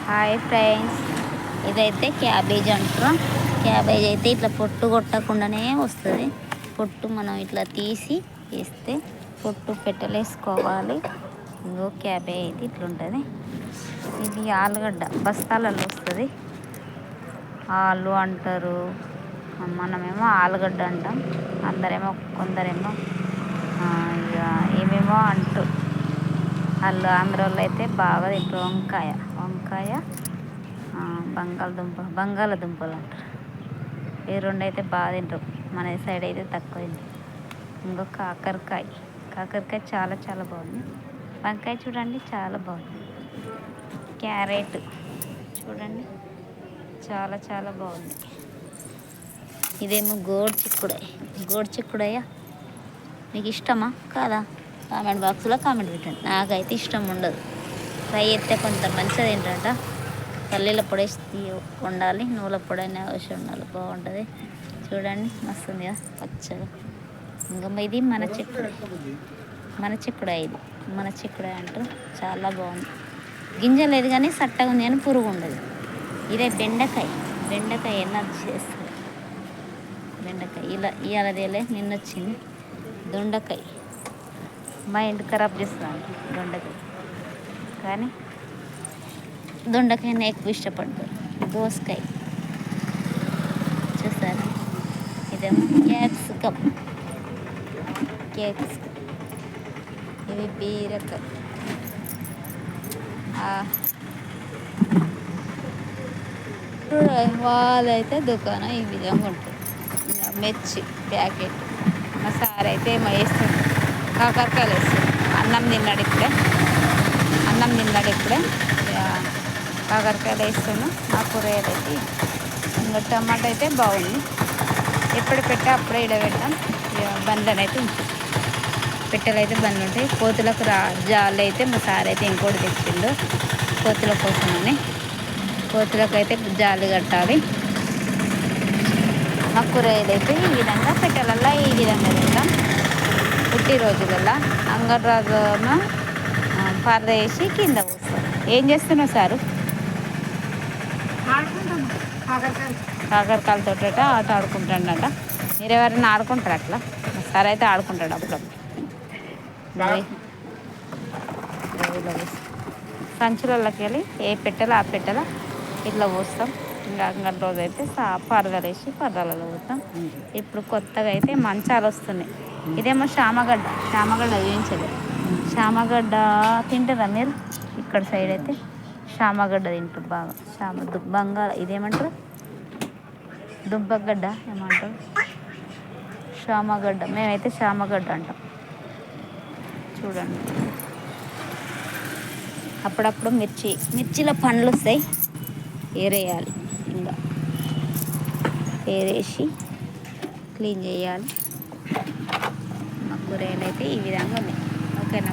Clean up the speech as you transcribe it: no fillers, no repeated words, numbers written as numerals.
Hi friends, ఇదైతే cabbage అంటారు. Cabbage అయితే ఇట్లా పొట్టు కొట్టకుండానే వస్తుంది. పొట్టు మనం ఇట్లా తీసి వేస్తే పొట్టు పెట్టలేసుకోవాలి. ఇంకో క్యాబేజ్ అయితే ఇట్లా ఉంటుంది. ఇది ఆలుగడ్డ బస్తాలలో వస్తుంది. ఆలు అంటారు, మనమేమో ఆలుగడ్డ అంటాం. అందరేమో కొందరేమో ఇక ఏమేమో అంటారు. వాళ్ళు ఆంధ్రాలో అయితే బాగా తింటారు. వంకాయ బంగాళదుంపలు అంటారు. ఈ రెండు అయితే బాగా తింటారు. మన సైడ్ అయితే తక్కువ తింటారు. ఇంకో కాకరకాయ చాలా చాలా బాగుంది. వంకాయ చూడండి చాలా బాగుంది. క్యారెట్ చూడండి చాలా చాలా బాగుంది. ఇదేమో గోడు చిక్కుడయ్య మీకు ఇష్టమా కాదా? కామెంట్ బాక్స్లో కామెంట్ పెట్టండి. నాకైతే ఇష్టం ఉండదు. ఫ్రై అయితే కొంత మంచిగా తింటారట. పల్లీల పొడి ఉండాలి, నువ్వుల పొడి అయినా వేసి ఉండాలి, బాగుంటుంది. చూడండి మస్తు ఉంది కదా పచ్చగా. ఇంకా ఇది మన చిక్కుడాయ అంటారు. చాలా బాగుంది. గింజ లేదు కానీ సట్టగా ఉంది కానీ పురుగు ఉండదు. ఇదే బెండకాయ ఎన్నది చేస్తుంది. బెండకాయ ఇవాళ తేలే నిన్న వచ్చింది. దొండకాయ మైండ్ ఖరాబ్ చేస్తుంది దొండకాయ, కానీ దొండకాయని ఎక్కువ ఇష్టపడతారు. దోసకాయ చూసారా, ఇదేమో క్యాప్సికమ్, ఇవి బీరకాయ, వాళ్ళైతే దుకాణం ఈ విధంగా ఉంటుంది. మిర్చి ప్యాకెట్. మా సార్ అయితే ఏమో వేస్తుంది, కాకరకాయలు వేస్తుంది. అన్నం తిన్నాడు ఇప్పుడే కాకరకాయలు వేస్తున్నాను. ఆ కూరగాయలు అయితే ఇంకా టమాటా అయితే బాగుంది. ఎప్పుడు పెట్టా అప్పుడే ఇడబెట్టాం. బండ్లను అయితే ఉంటుంది, పెట్టెలు అయితే బండ్లు ఉంటాయి. కోతులకు జాలు అయితే మా సార్ అయితే ఇంకోటి తెచ్చిండు కోతుల కోసమని. కోతులకు అయితే జాలి కట్టాలి. మా కూరగాయలు అయితే ఈ విధంగా పెట్టెలల్లో ఈ విధంగా తింటాం. పుట్టి రోజులల్లో అంగడి రోజున పరద వేసి కింద పోస్తాం. ఏం చేస్తున్నావు సారు? కాకరకాయలతో ఆట ఆడుకుంటాడట. మీరు ఎవరైనా ఆడుకుంటారు అట్లా? సార్ అయితే ఆడుకుంటాడు అప్పుడప్పుడు. సంచులలోకి వెళ్ళి ఏ పెట్టెలో ఆ పెట్టెలో ఇట్లా పోస్తాం. ఇంకా అంగడి రోజు అయితే పరదలు వేసి పరదాలలో పోతాం. ఇప్పుడు కొత్తగా అయితే మంచాలు వస్తున్నాయి. ఇదేమో శామగడ్డ చూపించలేదు. శామగడ్డ తింటారా మీరు? ఇక్కడ సైడ్ అయితే శామగడ్డ తింటారు బాగా. ఇదేమంటారు, దుంపగడ్డ ఏమంటారు, శామగడ్డ. మేమైతే శామగడ్డ అంటాం. చూడండి, అప్పుడప్పుడు మిర్చిలో పండ్లు వస్తాయి, ఏరేయాలి. ఇంకా ఏరేసి క్లీన్ చేయాలి. మా కూరగాయలు అయితే ఈ విధంగా ఉన్నాయి. ఓకేనా?